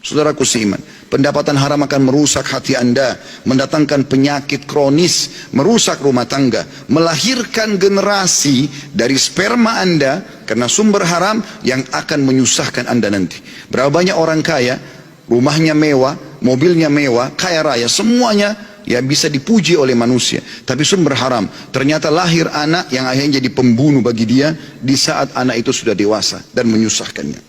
Saudaraku seiman, pendapatan haram akan merusak hati Anda, mendatangkan penyakit kronis, merusak rumah tangga, melahirkan generasi dari sperma Anda karena sumber haram yang akan menyusahkan Anda nanti. Berapa banyak orang kaya, rumahnya mewah, mobilnya mewah, kaya raya, semuanya yang bisa dipuji oleh manusia, tapi sumber haram. Ternyata lahir anak yang akhirnya jadi pembunuh bagi dia di saat anak itu sudah dewasa dan menyusahkannya.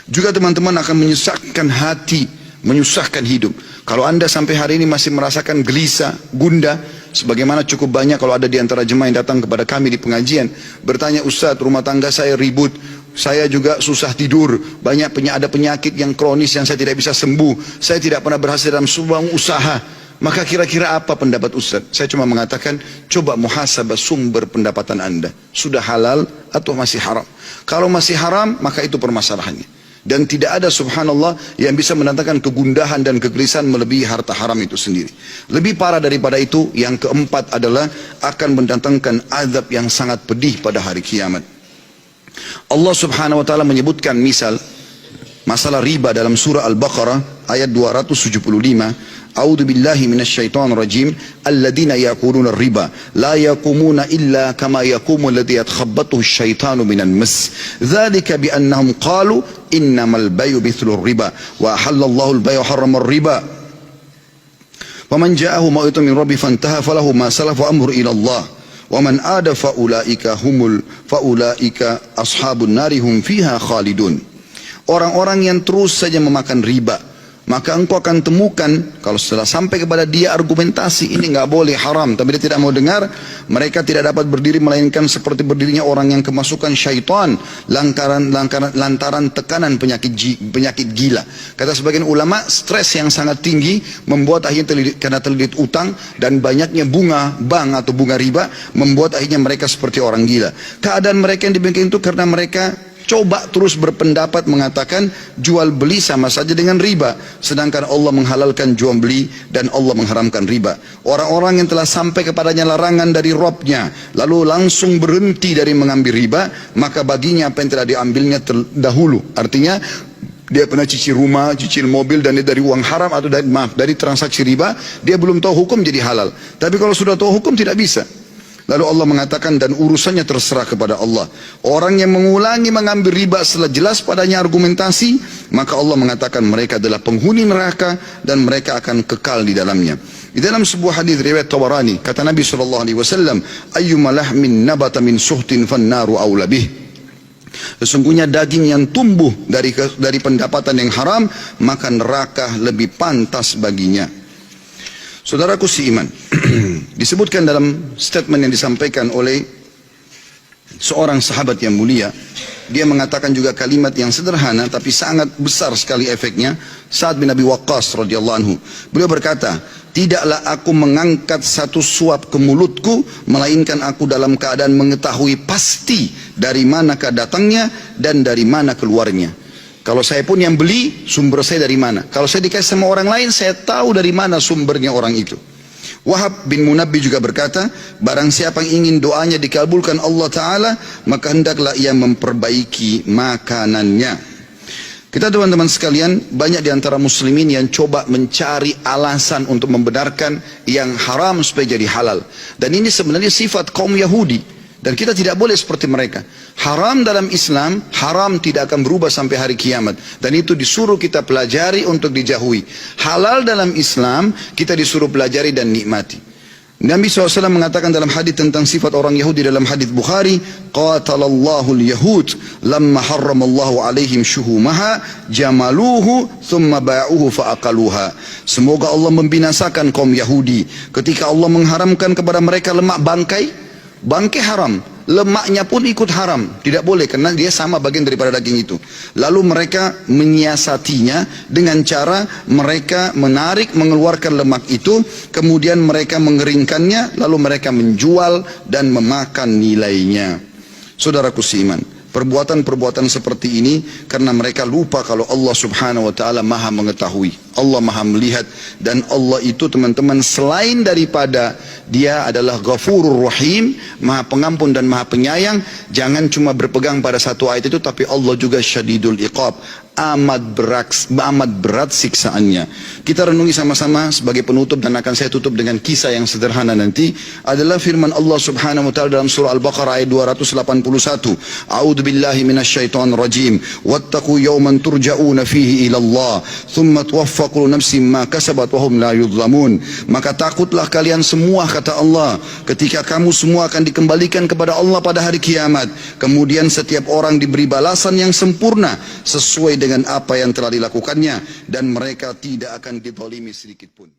Juga teman-teman akan menyusahkan hati, menyusahkan hidup. Kalau Anda sampai hari ini masih merasakan gelisah, gundah, sebagaimana cukup banyak kalau ada di antara jemaah yang datang kepada kami di pengajian, bertanya, Ustaz, rumah tangga saya ribut, saya juga susah tidur, ada penyakit yang kronis yang saya tidak bisa sembuh, saya tidak pernah berhasil dalam sebuah usaha. Maka kira-kira apa pendapat Ustaz? Saya cuma mengatakan, coba muhasabah sumber pendapatan Anda. Sudah halal atau masih haram? Kalau masih haram, maka itu permasalahannya. Dan tidak ada subhanallah yang bisa mendatangkan kegundahan dan kegelisahan melebihi harta haram itu sendiri. Lebih parah daripada itu, yang keempat adalah akan mendatangkan azab yang sangat pedih pada hari kiamat. Allah subhanahu wa ta'ala menyebutkan misal masalah riba dalam surah Al-Baqarah ayat 275. A'udzu billahi minasyaitonir rajim. Alladzina ya'kuluna ar-riba la yaqumuna illa kama yaqumu alladzi yatakhabbathu asyaitanu minan mas. Dzalika bi annahum qalu innamal bay'u mithlu ar-riba wa halallahu al-bay'a wa harrama ar-riba. Faman ja'ahu mau'izatun min rabbi fantaha falahu ma salafa amru ila Allah. Wa man ada faulaika ashabun nari hum fiha khalidun. Orang-orang yang terus saja memakan riba, maka engkau akan temukan kalau setelah sampai kepada dia argumentasi ini nggak boleh, haram, tapi dia tidak mau dengar, mereka tidak dapat berdiri melainkan seperti berdirinya orang yang kemasukan syaitan lantaran tekanan penyakit gila. Kata sebagian ulama, stres yang sangat tinggi membuat akhirnya karena terlilit utang dan banyaknya bunga bank atau bunga riba membuat akhirnya mereka seperti orang gila. Keadaan mereka yang demikian itu karena mereka coba terus berpendapat mengatakan jual beli sama saja dengan riba, sedangkan Allah menghalalkan jual beli dan Allah mengharamkan riba. Orang-orang yang telah sampai kepadanya larangan dari Rabbnya lalu langsung berhenti dari mengambil riba, maka baginya apa yang telah diambilnya terdahulu. Artinya dia pernah cicil rumah, cicil mobil, dan dia dari uang haram atau dari transaksi riba, dia belum tahu hukum jadi halal. Tapi kalau sudah tahu hukum tidak bisa. Lalu Allah mengatakan, dan urusannya terserah kepada Allah. Orang yang mengulangi mengambil riba setelah jelas padanya argumentasi, maka Allah mengatakan mereka adalah penghuni neraka dan mereka akan kekal di dalamnya. Di dalam sebuah hadis riwayat Tabarani, kata Nabi SAW, ayyuma lahmin nabata min suhtin fannaru awla bih. Sesungguhnya daging yang tumbuh dari pendapatan yang haram, maka neraka lebih pantas baginya. Saudaraku seiman, disebutkan dalam statement yang disampaikan oleh seorang sahabat yang mulia, dia mengatakan juga kalimat yang sederhana tapi sangat besar sekali efeknya. Sa'ad bin Abi Waqqas radhiyallahu anhu, beliau berkata, tidaklah aku mengangkat satu suap ke mulutku melainkan aku dalam keadaan mengetahui pasti dari manakah datangnya dan dari mana keluarnya. Kalau saya pun yang beli, sumber saya dari mana? Kalau saya dikasih sama orang lain, saya tahu dari mana sumbernya orang itu. Wahab bin Munabbi juga berkata, barang siapa yang ingin doanya dikabulkan Allah Ta'ala, maka hendaklah ia memperbaiki makanannya. Kita teman-teman sekalian, banyak di antara muslimin yang coba mencari alasan untuk membenarkan yang haram supaya jadi halal. Dan ini sebenarnya sifat kaum Yahudi. Dan kita tidak boleh seperti mereka. Haram dalam Islam, haram tidak akan berubah sampai hari kiamat. Dan itu disuruh kita pelajari untuk dijauhi. Halal dalam Islam, kita disuruh pelajari dan nikmati. Nabi SAW mengatakan dalam hadis tentang sifat orang Yahudi dalam hadis Bukhari, qatalallahu al-yahud lamma harramallahu alaihim syuhumaha jamaluhu thumma ba'uhu fa'aqaluha. Semoga Allah membinasakan kaum Yahudi ketika Allah mengharamkan kepada mereka lemak bangkai. Bangkai haram, lemaknya pun ikut haram, tidak boleh karena dia sama bagian daripada daging itu. Lalu mereka menyiasatinya dengan cara mereka menarik, mengeluarkan lemak itu, kemudian mereka mengeringkannya, lalu mereka menjual dan memakan nilainya. Saudaraku seiman, perbuatan-perbuatan seperti ini karena mereka lupa kalau Allah Subhanahu wa taala Maha mengetahui, Allah Maha melihat, dan Allah itu teman-teman selain daripada Dia adalah Ghafurur Rahim, Maha Pengampun dan Maha Penyayang, jangan cuma berpegang pada satu ayat itu, tapi Allah juga Syadidul Iqab, amat berat siksaannya. Kita renungi sama-sama sebagai penutup, dan akan saya tutup dengan kisah yang sederhana nanti, adalah firman Allah Subhanahu wa taala dalam surah Al-Baqarah ayat 281. A'udzu billahi minasyaitonir rajim. Wattaqu yawman turja'una fihi ila Allah, thumma tuwaffa kullu nafsin ma kasabat wa hum la yudhlamun. Maka takutlah kalian semua, kata Allah, ketika kamu semua akan dikembalikan kepada Allah pada hari kiamat. Kemudian setiap orang diberi balasan yang sempurna sesuai dengan apa yang telah dilakukannya, dan mereka tidak akan dizalimi sedikit pun.